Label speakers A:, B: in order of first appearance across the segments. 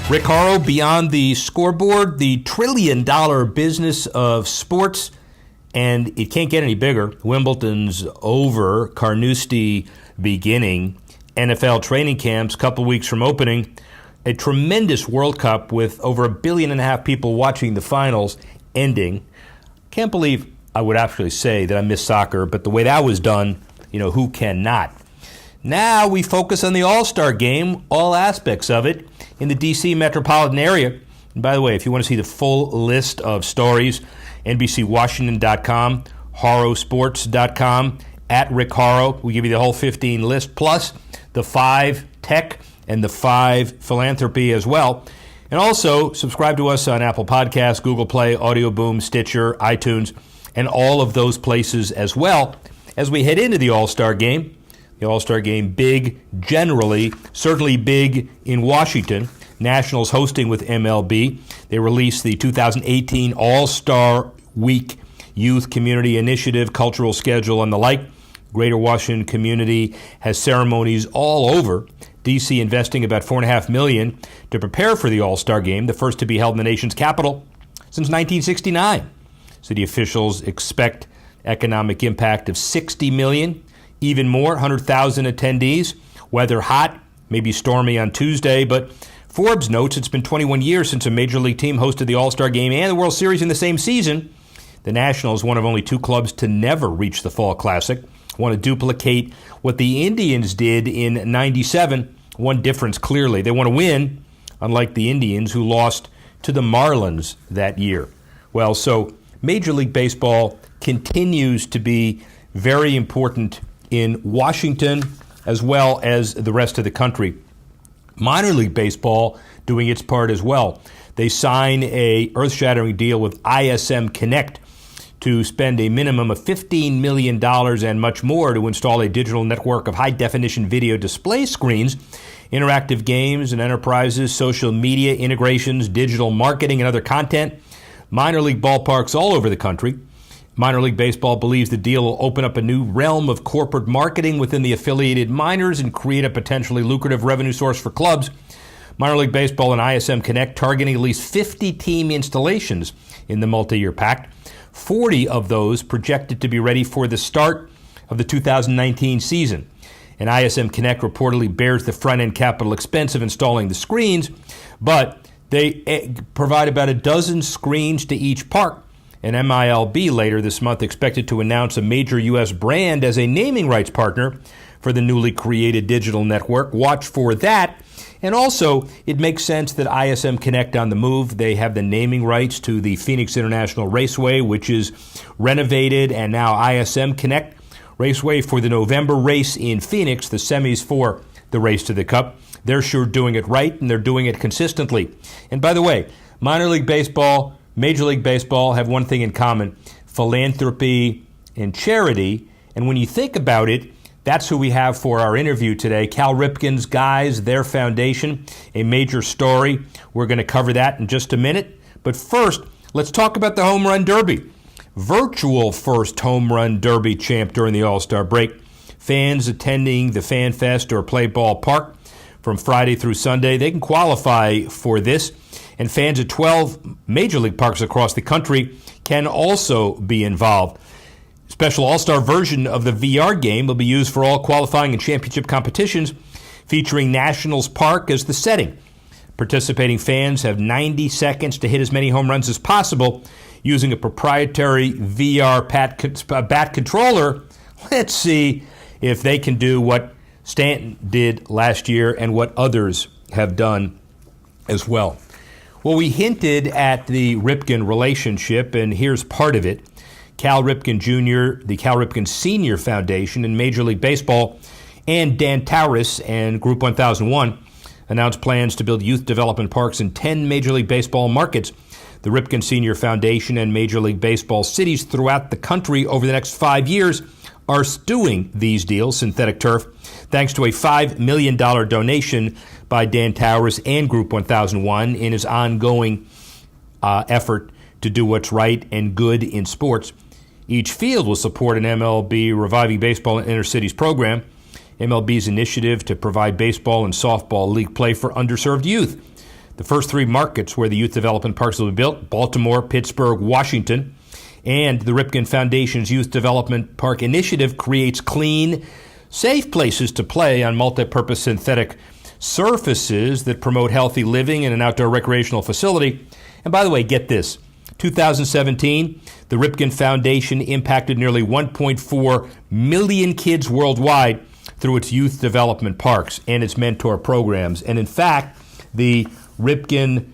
A: Rick Horrow, Beyond the Scoreboard, the trillion-dollar business of sports, and it can't get any bigger. Wimbledon's over, Carnoustie beginning, NFL training camps a couple weeks from opening, a tremendous World Cup with over 1.5 billion people watching the finals ending. Can't believe I would actually say that I miss soccer, but the way that was done, who cannot? Now we focus on the All-Star Game, all aspects of it, in the D.C. metropolitan area. And by the way, if you want to see the full list of stories, NBCWashington.com, HorrowSports.com, at Rick Horrow. We give you the whole 15 list, plus the 5 tech and the 5 philanthropy as well. And also, subscribe to us on Apple Podcasts, Google Play, Audio Boom, Stitcher, iTunes, and all of those places as well. As we head into the All-Star Game, the All-Star Game big generally, certainly big in Washington. Nationals hosting with MLB. They released the 2018 All-Star Week Youth Community Initiative, cultural schedule, and the like. Greater Washington community has ceremonies all over. D.C. investing about $4.5 million to prepare for the All-Star Game, the first to be held in the nation's capital since 1969. City officials expect economic impact of $60 million. Even more, 100,000 attendees. Weather hot, maybe stormy on Tuesday, but Forbes notes it's been 21 years since a Major League team hosted the All-Star Game and the World Series in the same season. The Nationals, one of only 2 clubs to never reach the Fall Classic, want to duplicate what the Indians did in '97. One difference, clearly. They want to win, unlike the Indians, who lost to the Marlins that year. Well, so Major League Baseball continues to be very important in Washington as well as the rest of the country. Minor League Baseball doing its part as well. They sign a earth-shattering deal with ISM Connect to spend a minimum of $15 million and much more to install a digital network of high-definition video display screens, interactive games and enterprises, social media integrations, digital marketing, and other content. Minor league ballparks all over the country. Minor League Baseball believes the deal will open up a new realm of corporate marketing within the affiliated minors and create a potentially lucrative revenue source for clubs. Minor League Baseball and ISM Connect targeting at least 50 team installations in the multi-year pact. 40 of those projected to be ready for the start of the 2019 season. And ISM Connect reportedly bears the front-end capital expense of installing the screens, but they provide about a dozen screens to each park. And MILB later this month expected to announce a major U.S. brand as a naming rights partner for the newly created digital network. Watch for that. And also, it makes sense that ISM Connect on the move. They have the naming rights to the Phoenix International Raceway, which is renovated, and now ISM Connect Raceway for the November race in Phoenix, the semis for the Race to the Cup. They're sure doing it right, and they're doing it consistently. And by the way, minor league baseball, Major League Baseball have one thing in common: philanthropy and charity. And when you think about it, that's who we have for our interview today. Cal Ripken's guys, their foundation, a major story. We're going to cover that in just a minute. But first, let's talk about the Home Run Derby. Virtual first Home Run Derby champ during the All-Star break. Fans attending the Fan Fest or Play Ball Park from Friday through Sunday, they can qualify for this. And fans at 12 Major League parks across the country can also be involved. Special All-Star version of the VR game will be used for all qualifying and championship competitions, featuring Nationals Park as the setting. Participating fans have 90 seconds to hit as many home runs as possible using a proprietary VR bat controller. Let's see if they can do what Stanton did last year and what others have done as well. Well, we hinted at the Ripken relationship, and here's part of it. Cal Ripken Jr., the Cal Ripken Sr. Foundation, and Major League Baseball, and Dan Taurus and Group 1001 announced plans to build youth development parks in 10 Major League Baseball markets. The Ripken Sr. Foundation and Major League Baseball cities throughout the country over the next 5 years are doing these deals, synthetic turf, thanks to a $5 million donation by Dan Taurus and Group 1001 in his ongoing effort to do what's right and good in sports. Each field will support an MLB Reviving Baseball in Inner Cities program, MLB's initiative to provide baseball and softball league play for underserved youth. The first 3 markets where the youth development parks will be built: Baltimore, Pittsburgh, Washington. And the Ripken Foundation's Youth Development Park Initiative creates clean, safe places to play on multi-purpose synthetic surfaces that promote healthy living in an outdoor recreational facility. And by the way, get this. 2017, the Ripken Foundation impacted nearly 1.4 million kids worldwide through its youth development parks and its mentor programs. And in fact, the Ripken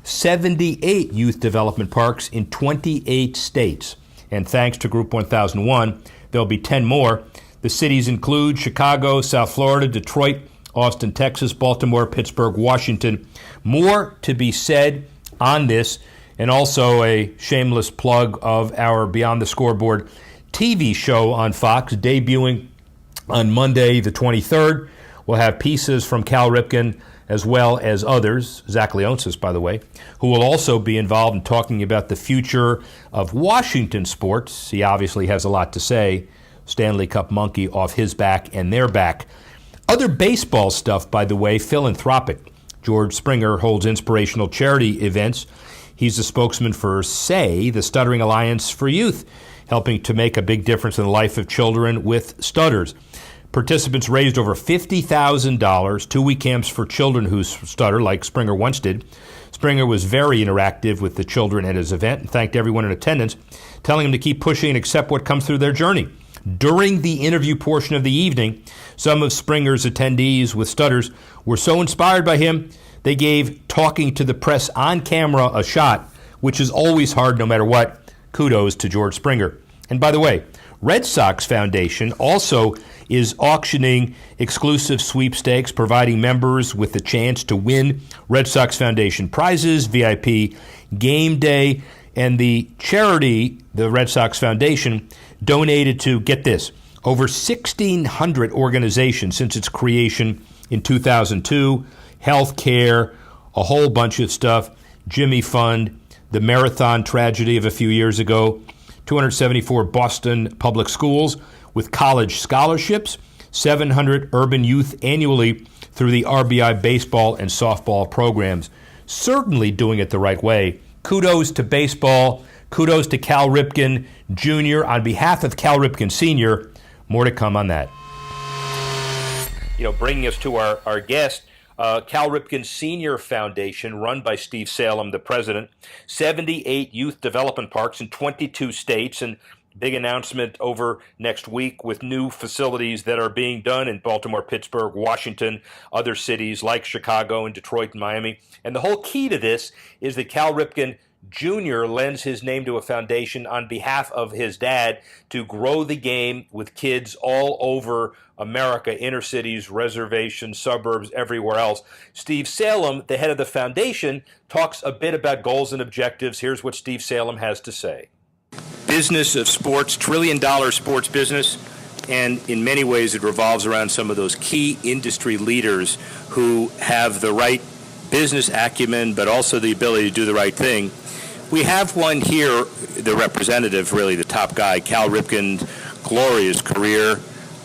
A: 78 youth development parks in 28 states. And thanks to Group 1001, there'll be 10 more. The cities include Chicago, South Florida, Detroit, Austin, Texas, Baltimore, Pittsburgh, Washington. More to be said on this, and also a shameless plug of our Beyond the Scoreboard TV show on Fox, debuting on Monday the 23rd. We'll have pieces from Cal Ripken as well as others, Zach Leonsis, by the way, who will also be involved in talking about the future of Washington sports. He obviously has a lot to say. Stanley Cup monkey off his back and their back. Other baseball stuff, by the way, philanthropic. George Springer holds inspirational charity events. He's the spokesman for SAY, the Stuttering Alliance for Youth, helping to make a big difference in the life of children with stutters. Participants raised over $50,000, 2-week camps for children who stutter, like Springer once did. Springer was very interactive with the children at his event and thanked everyone in attendance, telling them to keep pushing and accept what comes through their journey. During the interview portion of the evening, some of Springer's attendees with stutters were so inspired by him, they gave talking to the press on camera a shot, which is always hard no matter what. Kudos to George Springer. And by the way, Red Sox Foundation also is auctioning exclusive sweepstakes, providing members with the chance to win Red Sox Foundation prizes, VIP game day, and the charity, the Red Sox Foundation, donated to, get this, over 1,600 organizations since its creation in 2002, healthcare, a whole bunch of stuff, Jimmy Fund, the marathon tragedy of a few years ago, 274 Boston public schools with college scholarships, 700 urban youth annually through the RBI baseball and softball programs. Certainly doing it the right way. Kudos to baseball. Kudos to Cal Ripken Jr. On behalf of Cal Ripken Sr., more to come on that. Bringing us to our guest, Cal Ripken Sr. Foundation, run by Steve Salem, the president, 78 youth development parks in 22 states, and big announcement over next week with new facilities that are being done in Baltimore, Pittsburgh, Washington, other cities like Chicago and Detroit and Miami. And the whole key to this is that Cal Ripken Jr. lends his name to a foundation on behalf of his dad to grow the game with kids all over America, inner cities, reservations, suburbs, everywhere else. Steve Salem, the head of the foundation, talks a bit about goals and objectives. Here's what Steve Salem has to say. Business of sports, trillion-dollar sports business, and in many ways it revolves around some of those key industry leaders who have the right business acumen but also the ability to do the right thing. We have one here, the representative, really the top guy, Cal Ripken's glorious career,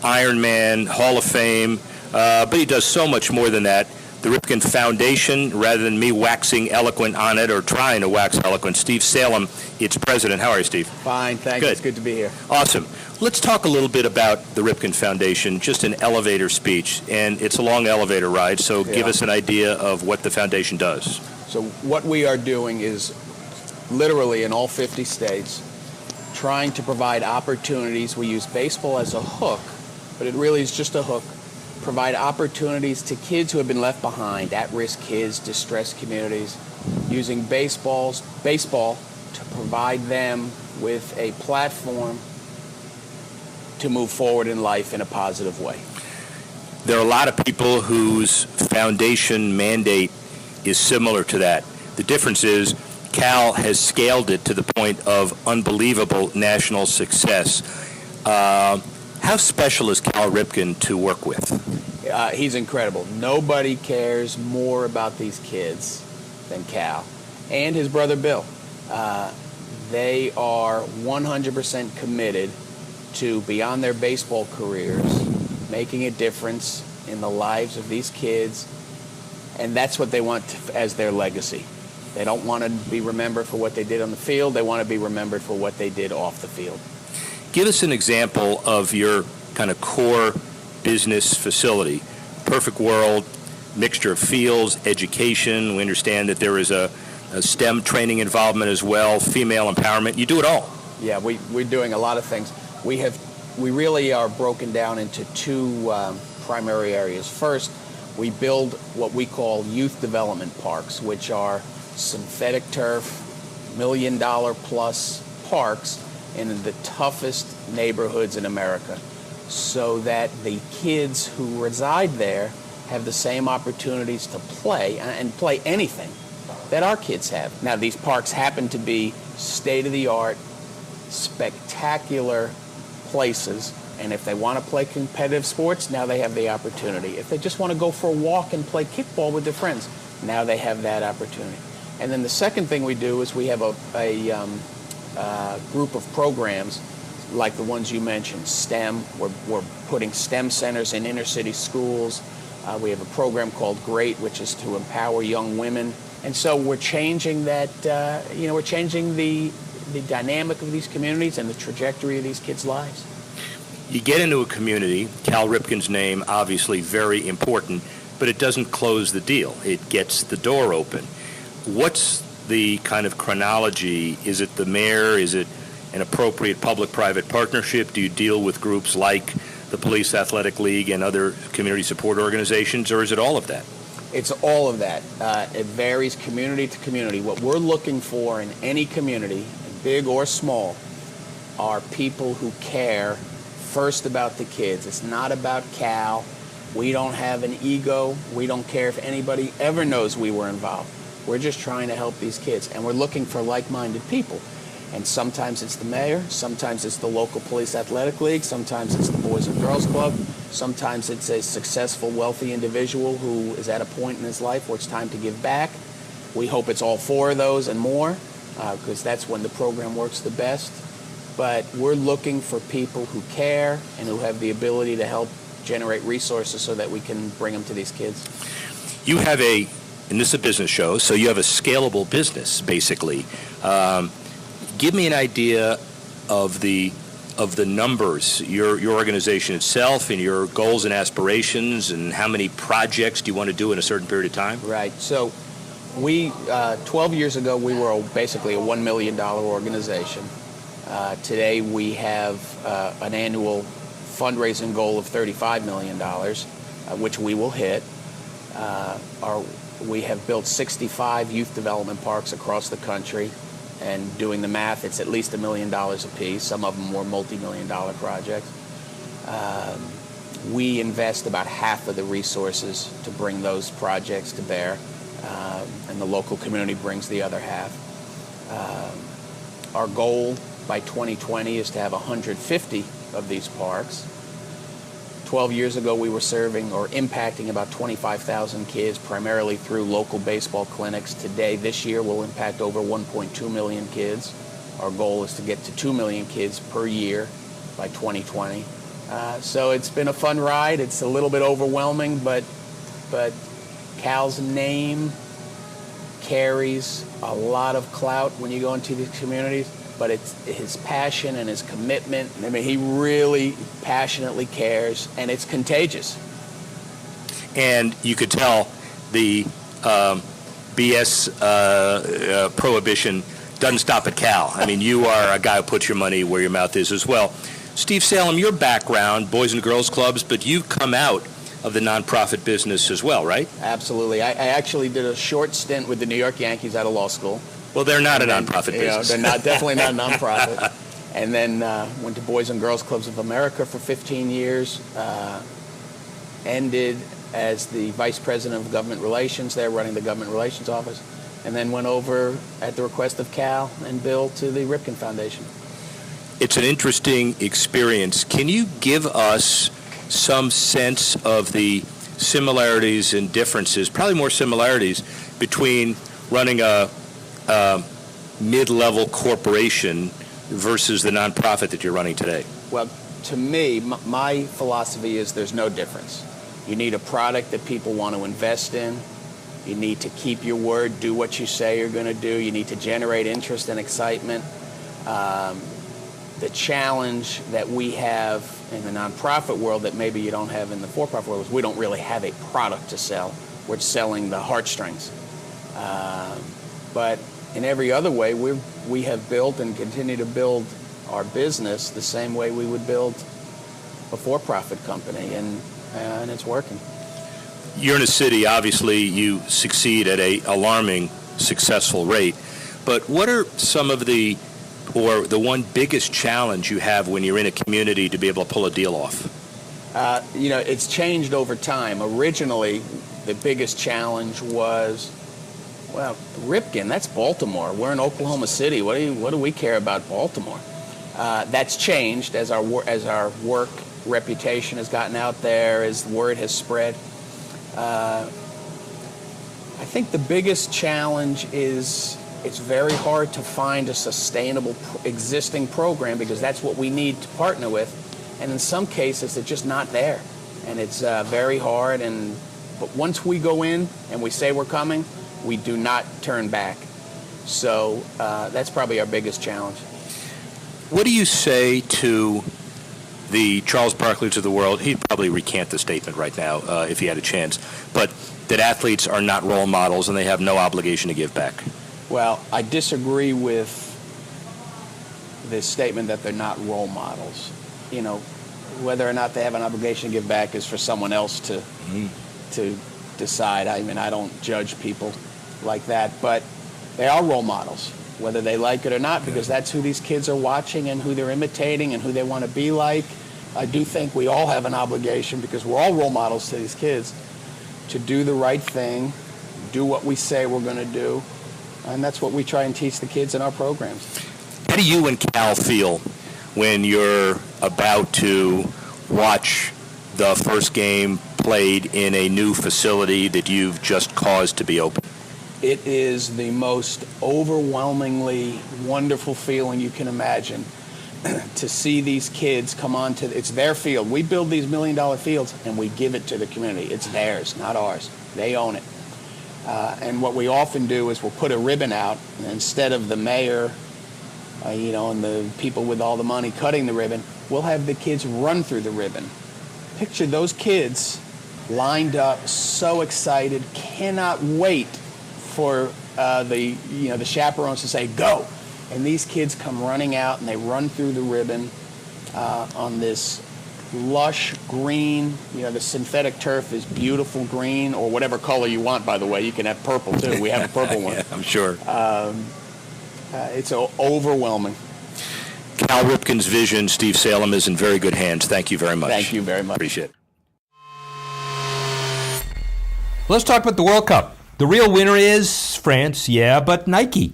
A: Ironman, Hall of Fame, but he does so much more than that. The Ripken Foundation, rather than me waxing eloquent on it or trying to wax eloquent, Steve Salem, its president. How are you, Steve?
B: Fine, thank you. It's good to be here.
A: Awesome. Let's talk a little bit about the Ripken Foundation, just an elevator speech, and it's a long elevator ride, so give us an idea of what the foundation does.
B: So what we are doing is literally in all 50 states trying to provide opportunities. We use baseball as a hook, but it really is just a hook. Provide opportunities to kids who have been left behind, at-risk kids, distressed communities, using baseball to provide them with a platform to move forward in life in a positive way.
A: There are a lot of people whose foundation mandate is similar to that. The difference is Cal has scaled it to the point of unbelievable national success. How special is Cal Ripken to work with?
B: He's incredible. Nobody cares more about these kids than Cal and his brother Bill. They are 100% committed to, beyond their baseball careers, making a difference in the lives of these kids And that's what they want as their legacy. They don't want to be remembered for what they did on the field. They want to be remembered for what they did off the field.
A: Give us an example of your kind of core business facility. Perfect world, mixture of fields, education. We understand that there is a STEM training involvement as well, female empowerment. You do it all.
B: Yeah, we're doing a lot of things. We really are broken down into two primary areas. First, we build what we call youth development parks, which are synthetic turf, $1 million plus parks in the toughest neighborhoods in America, so that the kids who reside there have the same opportunities to play and play anything that our kids have. Now, these parks happen to be state-of-the-art, spectacular places, and if they want to play competitive sports, now they have the opportunity. If they just want to go for a walk and play kickball with their friends, now they have that opportunity. And then the second thing we do is we have a group of programs like the ones you mentioned, STEM. We're putting STEM centers in inner city schools. We have a program called GREAT, which is to empower young women. And so we're changing that, we're changing the dynamic of these communities and the trajectory of these kids' lives.
A: You get into a community, Cal Ripken's name obviously very important, but it doesn't close the deal. It gets the door open. What's the kind of chronology? Is it the mayor? Is it an appropriate public-private partnership? Do you deal with groups like the Police Athletic League and other community support organizations, or is it all of that?
B: It's all of that. It varies community to community. What we're looking for in any community, big or small, are people who care first about the kids. It's not about Cal. We don't have an ego. We don't care if anybody ever knows we were involved. We're just trying to help these kids, and we're looking for like-minded people. And sometimes it's the mayor, sometimes it's the local police athletic league, sometimes it's the Boys and Girls Club, sometimes it's a successful, wealthy individual who is at a point in his life where it's time to give back. We hope it's all four of those and more, because that's when the program works the best. But we're looking for people who care and who have the ability to help generate resources so that we can bring them to these kids.
A: You have and this is a business show, so you have a scalable business, basically. Give me an idea of the numbers, your organization itself, and your goals and aspirations, and how many projects do you want to do in a certain period of time?
B: Right. So we, 12 years ago, we were basically a $1 million organization. Today we have an annual fundraising goal of $35 million, which we will hit. We have built 65 youth development parks across the country, and doing the math, it's at least $1 million apiece. Some of them were multi-million-dollar projects. We invest about half of the resources to bring those projects to bear, and the local community brings the other half. Our goal by 2020 is to have 150 of these parks. 12 years ago, we were serving or impacting about 25,000 kids, primarily through local baseball clinics. Today, this year, we'll impact over 1.2 million kids. Our goal is to get to 2 million kids per year by 2020. So it's been a fun ride. It's a little bit overwhelming, but Cal's name carries a lot of clout when you go into these communities. But it's his passion and his commitment. I mean, he really passionately cares, and it's contagious.
A: And you could tell the BS prohibition doesn't stop at Cal. I mean, you are a guy who puts your money where your mouth is as well. Steve Salem, your background, Boys and Girls Clubs, but you've come out of the nonprofit business as well, right?
B: Absolutely. I actually did a short stint with the New York Yankees out of law school.
A: Well, they're not a nonprofit business.
B: They're definitely not a nonprofit. And then went to Boys and Girls Clubs of America for 15 years. Ended as the vice president of government relations there, running the government relations office. And then went over at the request of Cal and Bill to the Ripken Foundation.
A: It's an interesting experience. Can you give us some sense of the similarities and differences, probably more similarities, between running a mid-level corporation versus the nonprofit that you're running today?
B: Well, to me, my philosophy is there's no difference. You need a product that people want to invest in. You need to keep your word, do what you say you're going to do. You need to generate interest and excitement. The challenge that we have in the nonprofit world that maybe you don't have in the for-profit world is we don't really have a product to sell. We're selling the heartstrings. But in every other way, we have built and continue to build our business the same way we would build a for-profit company, and it's working.
C: You're in a city, obviously you succeed at an alarming successful rate, but what are some of the one biggest challenge you have when you're in a community to be able to pull a deal off?
B: It's changed over time. Originally, the biggest challenge was, well, Ripken, that's Baltimore. We're in Oklahoma City. What do we care about Baltimore? That's changed as our work reputation has gotten out there, as word has spread. I think the biggest challenge is it's very hard to find a sustainable existing program, because that's what we need to partner with. And in some cases, it's just not there. And it's very hard. But once we go in and we say we're coming, we do not turn back. So that's probably our biggest challenge.
C: What do you say to the Charles Barkleys of the world? He'd probably recant the statement right now if he had a chance, but that athletes are not role models and they have no obligation to give back.
B: Well, I disagree with this statement that they're not role models. Whether or not they have an obligation to give back is for someone else to decide. I mean, I don't judge people like that, but they are role models, whether they like it or not, because that's who these kids are watching and who they're imitating and who they want to be like. I do think we all have an obligation, because we're all role models to these kids, to do the right thing, do what we say we're going to do, and that's what we try and teach the kids in our programs.
C: How do you and Cal feel when you're about to watch the first game played in a new facility that you've just caused to be open?
B: It is the most overwhelmingly wonderful feeling you can imagine to see these kids come on to it's their field. We build these $1 million fields and we give it to the community. It's theirs, not ours. They own it. And what we often do is we'll put a ribbon out, and instead of the mayor, and the people with all the money cutting the ribbon, we'll have the kids run through the ribbon. Picture those kids lined up, so excited, cannot wait for the chaperones to say go, and these kids come running out and they run through the ribbon on this lush green. The synthetic turf is beautiful green, or whatever color you want. By the way, you can have purple too. We have a purple one.
C: Yeah, I'm sure.
B: It's overwhelming.
C: Cal Ripken's vision, Steve Salem, is in very good hands. Thank you very much.
B: Thank you very much.
C: Appreciate it.
A: Let's talk about the World Cup. The real winner is France, yeah, but Nike.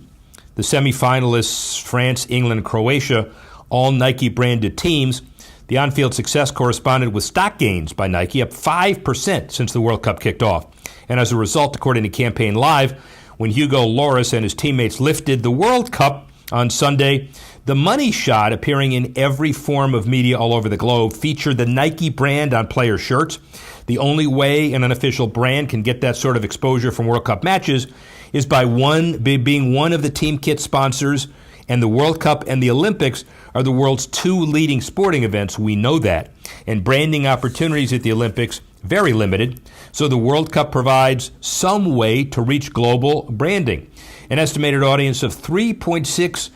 A: The semifinalists, France, England, and Croatia, all Nike-branded teams. The on-field success corresponded with stock gains by Nike, up 5% since the World Cup kicked off. And as a result, according to Campaign Live, when Hugo Lloris and his teammates lifted the World Cup on Sunday, the money shot, appearing in every form of media all over the globe, featured the Nike brand on player shirts. The only way an unofficial brand can get that sort of exposure from World Cup matches is by being one of the team kit sponsors, and the World Cup and the Olympics are the world's two leading sporting events. We know that. And branding opportunities at the Olympics, very limited. So the World Cup provides some way to reach global branding. An estimated audience of 3.6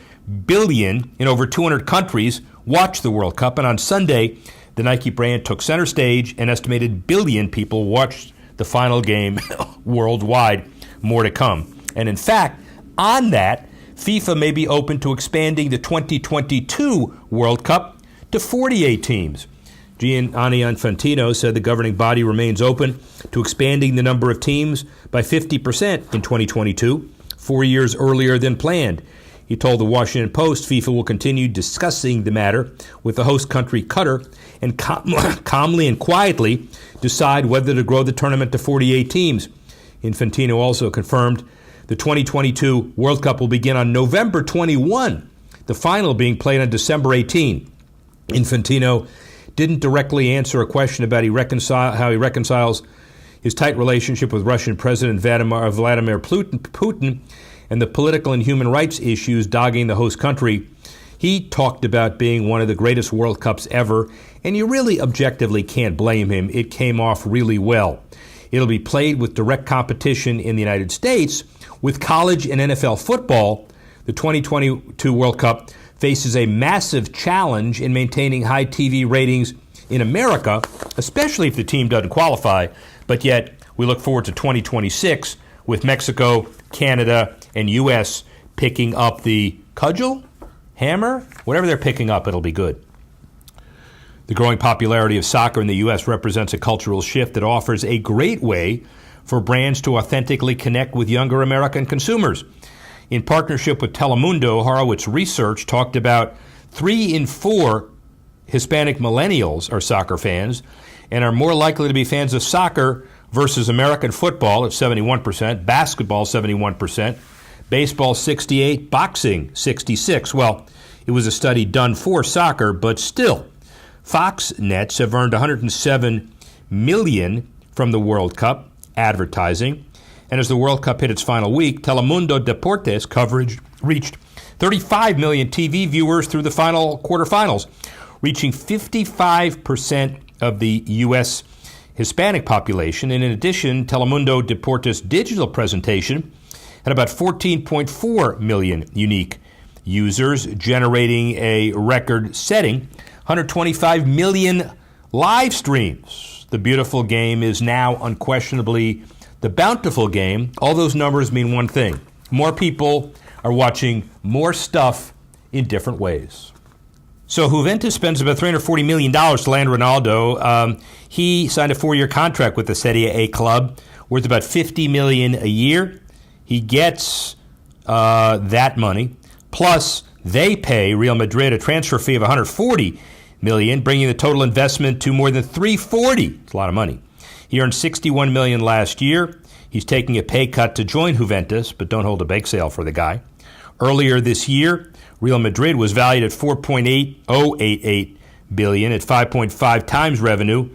A: billion in over 200 countries watched the World Cup, and on Sunday, the Nike brand took center stage. An estimated billion people watched the final game worldwide. More to come. And in fact, on that, FIFA may be open to expanding the 2022 World Cup to 48 teams. Gianni Infantino said the governing body remains open to expanding the number of teams by 50% in 2022, 4 years earlier than planned. He told the Washington Post FIFA will continue discussing the matter with the host country Qatar and calmly and quietly decide whether to grow the tournament to 48 teams. Infantino also confirmed the 2022 World Cup will begin on November 21, the final being played on December 18. Infantino didn't directly answer a question about how he reconciles his tight relationship with Russian President Vladimir Putin and the political and human rights issues dogging the host country, he talked about being one of the greatest World Cups ever, and you really objectively can't blame him. It came off really well. It'll be played with direct competition in the United States. With college and NFL football, the 2022 World Cup faces a massive challenge in maintaining high TV ratings in America, especially if the team doesn't qualify. But yet, we look forward to 2026 with Mexico, Canada, and U.S. picking up the cudgel, hammer, whatever they're picking up, it'll be good. The growing popularity of soccer in the U.S. represents a cultural shift that offers a great way for brands to authentically connect with younger American consumers. In partnership with Telemundo, Horrow's research talked about 3 in 4 Hispanic millennials are soccer fans and are more likely to be fans of soccer versus American football at 71%, basketball 71%, baseball 68%, boxing 66%. Well, it was a study done for soccer, but still, Fox Nets have earned $107 million from the World Cup advertising. And as the World Cup hit its final week, Telemundo Deportes coverage reached 35 million TV viewers through the final quarterfinals, reaching 55% of the U.S. Hispanic population. And in addition, Telemundo Deportes' digital presentation had about 14.4 million unique users, generating a record-setting 125 million live streams. The beautiful game is now unquestionably the bountiful game. All those numbers mean one thing. More people are watching more stuff in different ways. So Juventus spends about $340 million to land Ronaldo. He signed a 4-year contract with the Serie A club worth about $50 million a year. He gets that money. Plus, they pay Real Madrid a transfer fee of $140 million, bringing the total investment to more than $340. It's a lot of money. He earned $61 million last year. He's taking a pay cut to join Juventus, but don't hold a bake sale for the guy. Earlier this year, Real Madrid was valued at $4.8088 billion at 5.5 times revenue.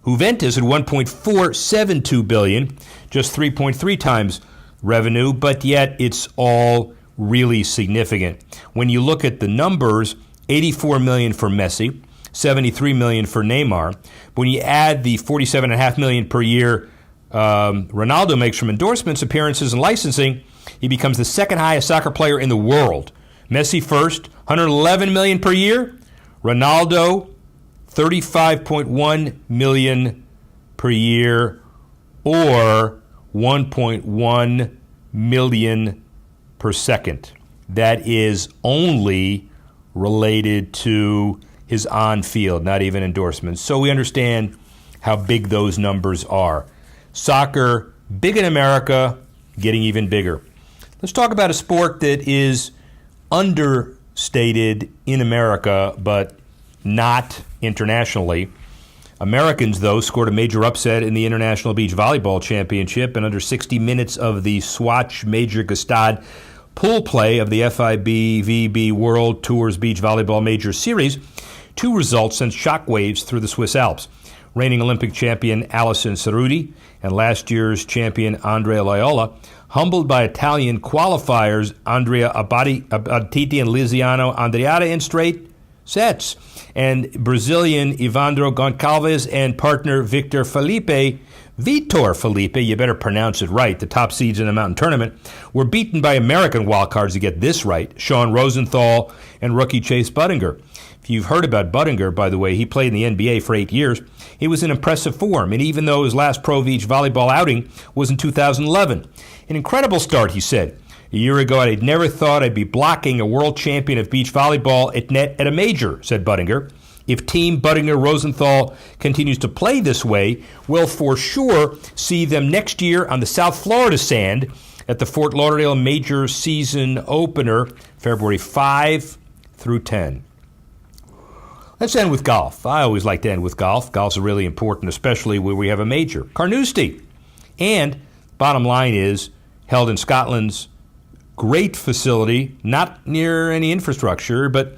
A: Juventus at $1.472 billion, just 3.3 times revenue, but yet it's all really significant. When you look at the numbers, $84 million for Messi, $73 million for Neymar. When you add the $47.5 million per year Ronaldo makes from endorsements, appearances, and licensing, he becomes the second highest soccer player in the world. Messi first, $111 million per year. Ronaldo, $35.1 million per year, or $1.1 million per second. That is only related to his on-field, not even endorsements. So we understand how big those numbers are. Soccer, big in America, getting even bigger. Let's talk about a sport that is understated in America, but not internationally. Americans, though, scored a major upset in the International Beach Volleyball Championship in under 60 minutes of the Swatch Major Gestad pool play of the FIBVB World Tours Beach Volleyball Major Series. 2 results sent shockwaves through the Swiss Alps. Reigning Olympic champion Alison Cerruti and last year's champion Andrea Loyola, humbled by Italian qualifiers Andrea Abati and Liziano Andreatta in straight sets, and Brazilian Evandro Goncalves and partner Vitor Felipe, you better pronounce it right, the top seeds in the mountain tournament, were beaten by American wildcards to get this right, Sean Rosenthal and rookie Chase Budinger. If you've heard about Budinger, by the way, he played in the NBA for 8 years. He was in impressive form, and even though his last Pro Beach volleyball outing was in 2011. An incredible start, he said. A year ago, I'd never thought I'd be blocking a world champion of beach volleyball at net at a major, said Budinger. If Team Budinger-Rosenthal continues to play this way, we'll for sure see them next year on the South Florida sand at the Fort Lauderdale Major season opener, February 5 through 10. Let's end with golf. I always like to end with golf. Golf's really important, especially where we have a major. Carnoustie. And bottom line is, held in Scotland's great facility, not near any infrastructure, but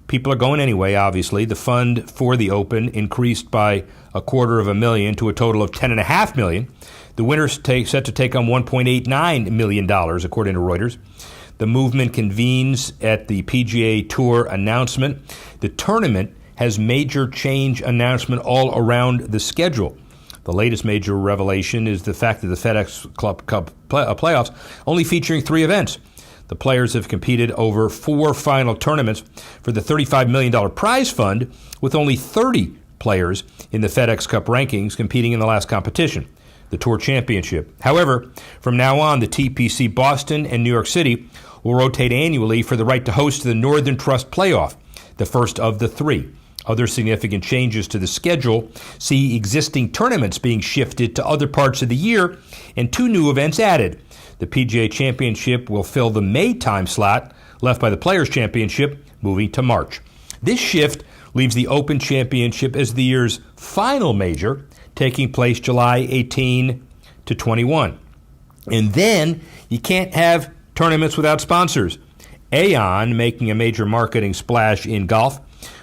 A: People are going anyway, obviously. The fund for the Open increased by $250,000 to a total of $10.5 million. The winner's set to take on $1.89 million, according to Reuters. The movement convenes at the PGA Tour announcement. The tournament has major change announcement all around the schedule. The latest major revelation is the fact that the FedEx Cup playoffs only featuring 3 events. The players have competed over 4 final tournaments for the $35 million prize fund, with only 30 players in the FedEx Cup rankings competing in the last competition, the Tour Championship. However, from now on, the TPC Boston and New York City will rotate annually for the right to host the Northern Trust Playoff, the first of the 3. Other significant changes to the schedule see existing tournaments being shifted to other parts of the year and 2 new events added. The PGA Championship will fill the May time slot left by the Players' Championship, moving to March. This shift leaves the Open Championship as the year's final major, taking place July 18 to 21. And then you can't have tournaments without sponsors. Aon making a major marketing splash in golf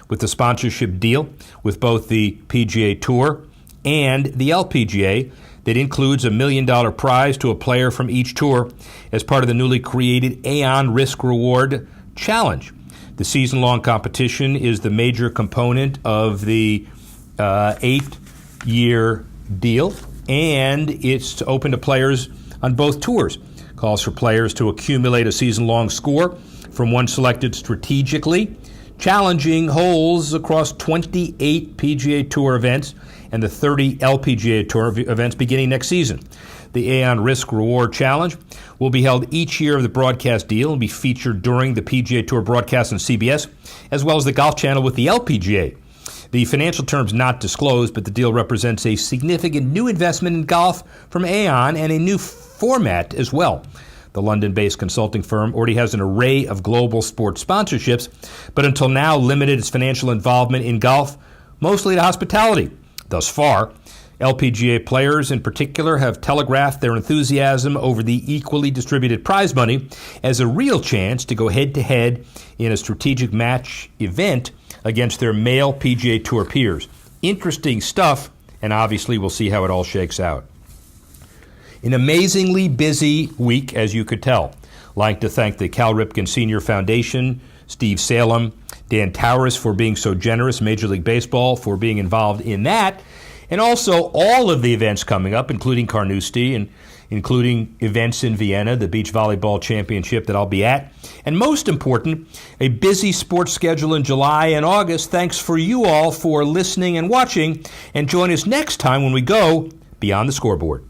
A: with the sponsorship deal with both the PGA Tour and the LPGA that includes a $1 million prize to a player from each tour as part of the newly created Aon Risk Reward Challenge. The season-long competition is the major component of the 8-year deal, and it's open to players on both tours. Calls for players to accumulate a season-long score from one selected strategically, challenging holes across 28 PGA Tour events and the 30 LPGA Tour events beginning next season. The Aon Risk Reward Challenge will be held each year of the broadcast deal and be featured during the PGA Tour broadcast on CBS, as well as the Golf Channel with the LPGA. The financial terms not disclosed, but the deal represents a significant new investment in golf from Aon and a new format as well. The London-based consulting firm already has an array of global sports sponsorships, but until now limited its financial involvement in golf mostly to hospitality. Thus far, LPGA players in particular have telegraphed their enthusiasm over the equally distributed prize money as a real chance to go head-to-head in a strategic match event against their male PGA Tour peers. Interesting stuff, and obviously we'll see how it all shakes out. An amazingly busy week, as you could tell. I'd like to thank the Cal Ripken Senior Foundation, Steve Salem, Dan Towers for being so generous, Major League Baseball for being involved in that, and also all of the events coming up, including Carnoustie and including events in Vienna, the Beach Volleyball Championship that I'll be at, and most important, a busy sports schedule in July and August. Thanks for you all for listening and watching, and join us next time when we go Beyond the Scoreboard.